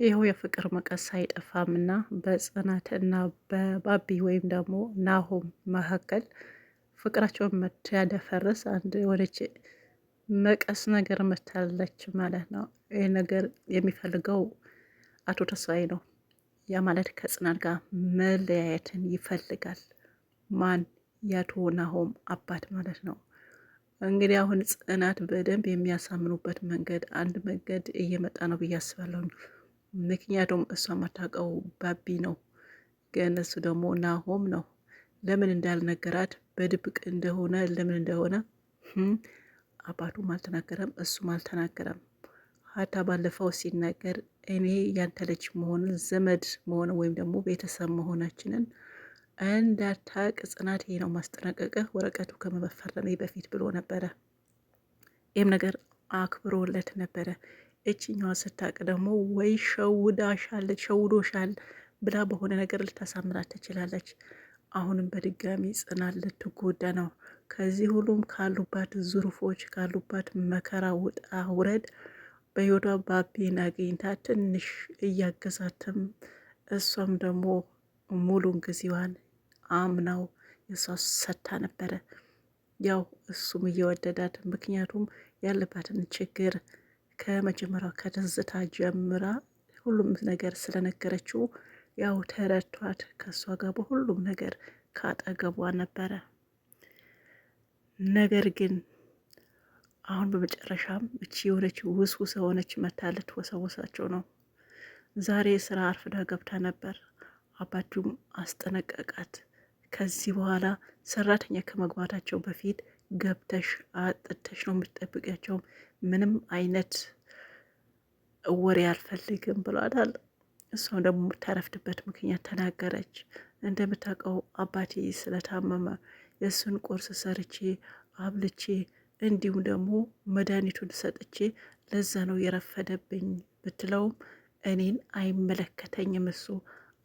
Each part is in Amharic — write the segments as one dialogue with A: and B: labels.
A: ይኸው የፍቅር መቀስ አይጠፋምና በጽናት እና በባቢ ወይም ደግሞ ናሆም መካከል ፍቅራቸውን ያደፈርስ አንድ ወደች መቀስ ነገር መታለች ማለት ነው። ይህ ነገር የሚፈልገው አቶ ተስፋዬ ነው። ያ ማለት ከጽናት ጋር መለያየትን ይፈልጋል። ማን? የአቶ ናሆም አባት ማለት ነው። እንግዲህ አሁን ጽናት በደንብ የሚያሳምኑበት መንገድ አንድ መንገድ እየመጣ ነው ብዬ አስባለሁ። ምክንያቱም እሷ የማታውቀው ባቢ ነው፣ ግን እሱ ደግሞ ናሆም ነው። ለምን እንዳልነገራት በድብቅ እንደሆነ ለምን እንደሆነ አባቱም አልተናገረም፣ እሱም አልተናገረም። ሀታ ባለፈው ሲናገር እኔ ያንተ ልጅ መሆንን ዘመድ መሆን ወይም ደግሞ ቤተሰብ መሆናችንን እንዳታቅ ጽናት፣ ይሄ ነው ማስጠነቀቅህ ወረቀቱ ከመፈረሜ በፊት ብሎ ነበረ። ይህም ነገር አክብሮለት ነበረ። እችኛዋ ስታቅ ደግሞ ወይ ሸውዶሻል ብላ በሆነ ነገር ልታሳምራት ትችላለች። አሁንም በድጋሚ ጽናት ልትጎዳ ነው። ከዚህ ሁሉም ካሉባት ዙርፎች ካሉባት መከራ ውጣ ውረድ በህይወቷ ባቢን አግኝታ ትንሽ እያገዛትም እሷም ደግሞ ሙሉን ጊዜዋን አምናው የሷ ሰታ ነበረ። ያው እሱም እየወደዳት ምክንያቱም ያለባትን ችግር ከመጀመሪያው ከትዝታ ጀምራ ሁሉም ነገር ስለነገረችው ያው ተረድቷት ከእሷ ጋር በሁሉም ነገር ካጠገቧ ነበረ። ነገር ግን አሁን በመጨረሻም እቺ የሆነች ውስውስ የሆነች መታለት ወሰወሳቸው ነው። ዛሬ ስራ አርፍዳ ገብታ ነበር። አባቱም አስጠነቀቃት። ከዚህ በኋላ ሰራተኛ ከመግባታቸው በፊት ገብተሽ አጥተሽ ነው የምትጠብቂያቸው፣ ምንም አይነት ወሬ አልፈልግም ብሏታል። እሷም ደግሞ የምታረፍድበት ምክንያት ተናገረች። እንደምታውቀው አባቴ ስለታመመ የእሱን ቁርስ ሰርቼ አብልቼ እንዲሁም ደግሞ መድኃኒቱን ሰጥቼ ለዛ ነው የረፈደብኝ ብትለውም እኔን አይመለከተኝም፣ እሱ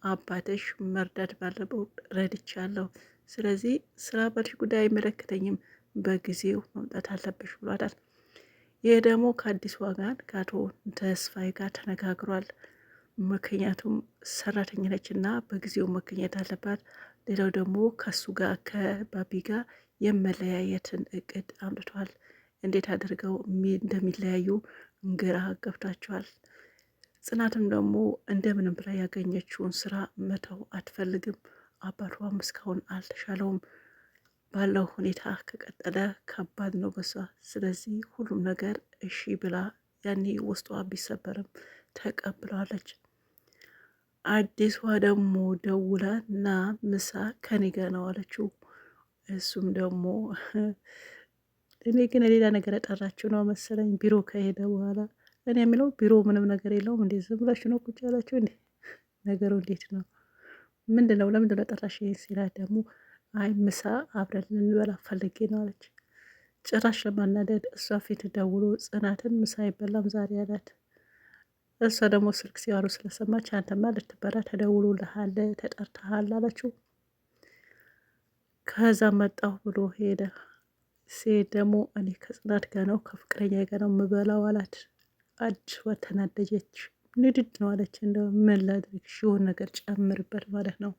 A: አባትሽ መርዳት ባለበው ረድቻለሁ፣ ስለዚህ ስራ ባልሽ ጉዳይ አይመለከተኝም፣ በጊዜው መምጣት አለብሽ ብሏታል። ይህ ደግሞ ከአዲስ ዋጋን ከአቶ ተስፋዬ ጋር ተነጋግሯል። ምክንያቱም ሰራተኛ ነች እና በጊዜው መገኘት አለባት። ሌላው ደግሞ ከሱ ጋር ከባቢ ጋር የመለያየትን እቅድ አምጥቷል። እንዴት አድርገው እንደሚለያዩ ግራ ገብቷቸዋል። ጽናትም ደግሞ እንደምንም ብላ ያገኘችውን ስራ መተው አትፈልግም። አባቷም እስካሁን አልተሻለውም። ባለው ሁኔታ ከቀጠለ ከባድ ነው በሷ። ስለዚህ ሁሉም ነገር እሺ ብላ ያኔ ውስጧ ቢሰበርም ተቀብላለች። አዲሷ ደግሞ ደውላ ና ምሳ ከኔ ጋ ነው አለችው። እሱም ደግሞ እኔ ግን ሌላ ነገር ጠራችሁ ነው መሰለኝ ቢሮ ከሄደ በኋላ። እኔ የሚለው ቢሮ ምንም ነገር የለውም እንዴ? ዝም ብላችሁ ነው ቁጭ ያላችሁ እንዴ? ነገሩ እንዴት ነው? ምንድን ነው? ለምንድን ነው ጠራሽ ሲላት ደግሞ አይ ምሳ አብረን ልንበላ ፈልጌ ነው አለች። ጭራሽ ለማናደድ እሷ ፊት ደውሎ ጽናትን ምሳ አይበላም ዛሬ አላት። እሷ ደግሞ ስልክ ሲያወሩ ስለሰማች አንተማ ልትበላ ተደውሎልሃል ተጠርተሃል አለችው። ከዛ መጣሁ ብሎ ሄደ። ሲሄድ ደግሞ እኔ ከጽናት ጋር ነው ከፍቅረኛ ጋር ነው የምበላው አላት። አዲስ ተናደጀች። ንድድ ነው አለች። እንደ ምን ላድርግ የሆነ ነገር ጨምርበት ማለት ነው።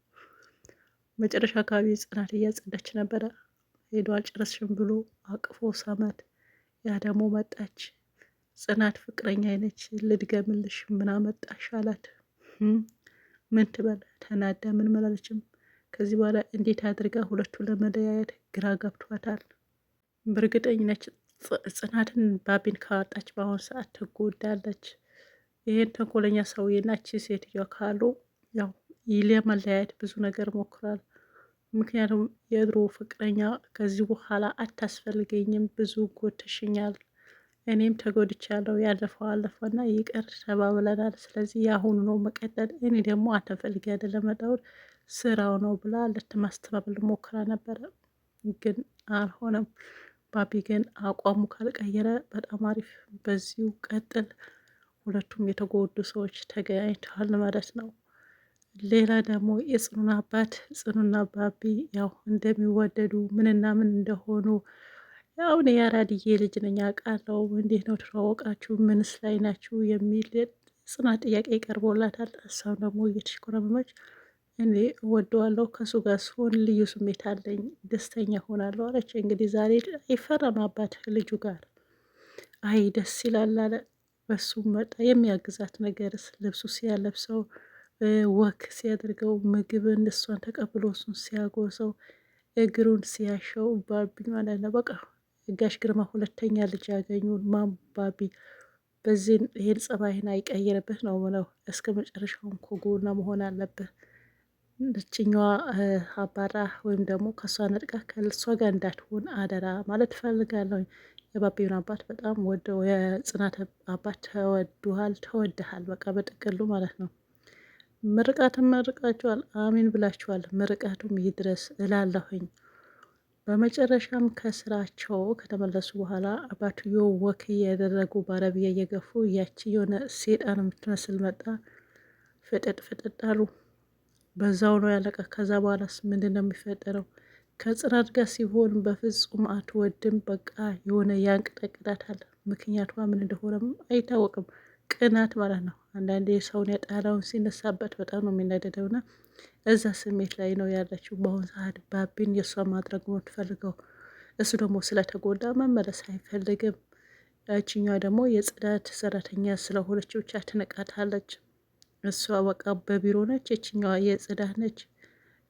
A: መጨረሻ አካባቢ ጽናት እያጸዳች ነበረ። ሄዶ አልጨረስሽም ብሎ አቅፎ ሳማት። ያ ደግሞ መጣች። ጽናት ፍቅረኛ አይነች ልድገምልሽ ምን አመጣሽ አላት። ምን ትበል ተናዳ ምን መላለችም። ከዚህ በኋላ እንዴት አድርጋ ሁለቱን ለመለያየት ግራ ገብቷታል። በእርግጠኝነች ጽናትን ባቢን ካወጣች በአሁኑ ሰዓት ትጎዳለች። ይህን ተንኮለኛ ሰውዬናች ሴትዮዋ ካሉ ያው ለመለያየት ብዙ ነገር ሞክራል። ምክንያቱም የድሮ ፍቅረኛ ከዚህ በኋላ አታስፈልገኝም፣ ብዙ ጎትሽኛል፣ እኔም ተጎድቻለሁ፣ ያለፈው አለፈና ይቅር ተባብለናል፣ ስለዚህ የአሁኑ ነው መቀጠል፣ እኔ ደግሞ አተፈልጊ አይደለም መጣሁት ስራው ነው ብላ ልትማስተባበል ሞክራ ነበረ፣ ግን አልሆነም። ባቢ ግን አቋሙ ካልቀየረ በጣም አሪፍ፣ በዚሁ ቀጥል። ሁለቱም የተጎዱ ሰዎች ተገናኝተዋል ማለት ነው። ሌላ ደግሞ የጽኑን አባት ጽኑና ባቢ ያው እንደሚወደዱ ምንና ምን እንደሆኑ ያው የአራድዬ ልጅ ነኝ አውቃለሁ፣ እንዴት ነው ተዋወቃችሁ፣ ምንስ ላይ ናችሁ የሚል ጽናት ጥያቄ ይቀርቦላታል። እሷም ደግሞ እየተሽኮረመመች እኔ እወደዋለሁ ከሱ ጋር ሲሆን ልዩ ስሜት አለኝ፣ ደስተኛ ሆናለሁ አለች። እንግዲህ ዛሬ ይፈረም አባት ልጁ ጋር አይ ደስ ይላል አለ። በሱም መጣ የሚያግዛት ነገርስ ልብሱ ሲያለብሰው ወክ ሲያደርገው ምግብን እሷን ተቀብሎ እሱን ሲያጎርሰው እግሩን ሲያሸው ባቢ ማለት ነው። በቃ ጋሽ ግርማ ሁለተኛ ልጅ ያገኙን ማን ባቢ በዚህ ይሄን ጸባይን አይቀይርብህ ነው ምለው። እስከ መጨረሻውን ከጎኗ መሆን አለብህ። እችኛዋ አባራ ወይም ደግሞ ከእሷ ነጥቃ ከእሷ ጋር እንዳትሆን አደራ ማለት እፈልጋለሁ። የባቢውን አባት በጣም ወደው የጽናት አባት ተወድሃል በቃ በጥቅሉ ማለት ነው። ምርቃትም መርቃችኋል፣ አሚን ብላችኋል። ምርቃቱም ይድረስ እላለሁኝ። በመጨረሻም ከስራቸው ከተመለሱ በኋላ አባትዮ ወክ እያደረጉ በአረቢያ እየገፉ ያቺ የሆነ ሴጣን የምትመስል መጣ። ፍጥጥ ፍጥጥ አሉ። በዛው ነው ያለቀ። ከዛ በኋላስ ምንድን ነው የሚፈጠረው? ከጽናት ጋር ሲሆን በፍጹም አትወድም። በቃ የሆነ ያንቀጠቅጣታል። ምክንያቷ ምን እንደሆነም አይታወቅም። ቅናት ማለት ነው። አንዳንዴ ሰውን ያጣላውን ሲነሳበት በጣም ነው የሚናደደውና እዛ ስሜት ላይ ነው ያለችው በአሁኑ ሰዓት። ባቢን የእሷ ማድረግ ነው የምትፈልገው። እሱ ደግሞ ስለተጎዳ መመለስ አይፈልግም። ያችኛዋ ደግሞ የጽዳት ሰራተኛ ስለሆነች ብቻ ትንቃታለች። እሷ በቃ በቢሮ ነች፣ የችኛዋ የጽዳት ነች።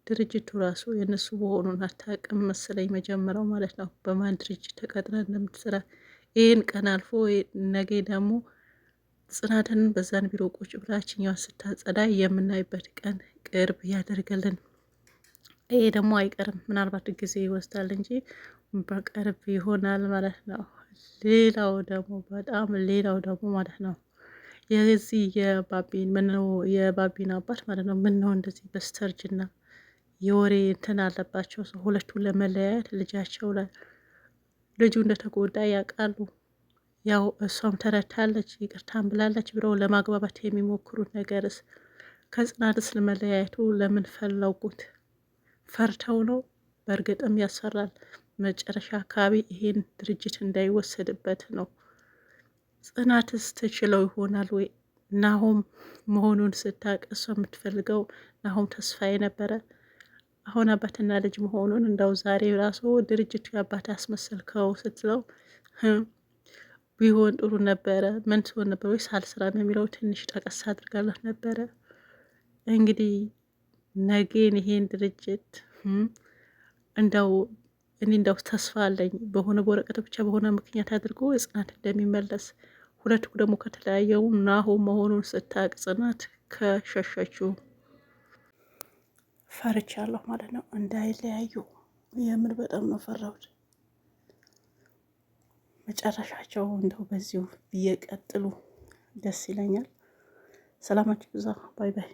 A: ድርጅቱ ራሱ የእነሱ መሆኑን አታውቅም መሰለኝ መጀመሪያው ማለት ነው። በማን ድርጅት ተቀጥራ እንደምትሰራ ይህን ቀን አልፎ ነገ ደግሞ ጽናትን በዛን ቢሮ ቁጭ ብላችኛዋ ስታጸዳ የምናይበት ቀን ቅርብ ያደርገልን። ይሄ ደግሞ አይቀርም፣ ምናልባት ጊዜ ይወስዳል እንጂ በቅርብ ይሆናል ማለት ነው። ሌላው ደግሞ በጣም ሌላው ደግሞ ማለት ነው የዚህ የባቢን አባት ማለት ነው። ምን ነው እንደዚህ በስተርጅና የወሬ እንትን አለባቸው ሰው ሁለቱን ለመለያየት ልጃቸው ላይ ልጁ እንደተጎዳ ያውቃሉ። ያው እሷም ተረድታለች፣ ይቅርታን ብላለች ብለው ለማግባባት የሚሞክሩት ነገርስ ከጽናትስ ለመለያየቱ ለምን ፈለጉት? ፈርተው ነው? በእርግጥም ያሰራል። መጨረሻ አካባቢ ይሄን ድርጅት እንዳይወሰድበት ነው። ጽናትስ ትችለው ይሆናል ወይ? ናሆም መሆኑን ስታውቅ እሷ የምትፈልገው ናሆም ተስፋዬ ነበረ። አሁን አባትና ልጅ መሆኑን እንደው ዛሬ ራሱ ድርጅቱ የአባት አስመሰልከው ስትለው ቢሆን ጥሩ ነበረ። ምን ሲሆን ነበር ወይ ሳልስራም የሚለው ትንሽ ጠቀስ አድርጋለት ነበረ። እንግዲህ ነገን ይሄን ድርጅት እንደው እኔ እንደው ተስፋ አለኝ በሆነ በወረቀት ብቻ በሆነ ምክንያት አድርጎ ጽናት እንደሚመለስ። ሁለቱ ደግሞ ከተለያየው ናሆም መሆኑን ስታቅ ጽናት ከሸሸችው ፈርቻለሁ ማለት ነው። እንዳይለያዩ የምን በጣም ነው ፈራሁት። መጨረሻቸው እንደው በዚሁ እየቀጥሉ ደስ ይለኛል። ሰላማችሁ ብዛ። ባይ ባይ።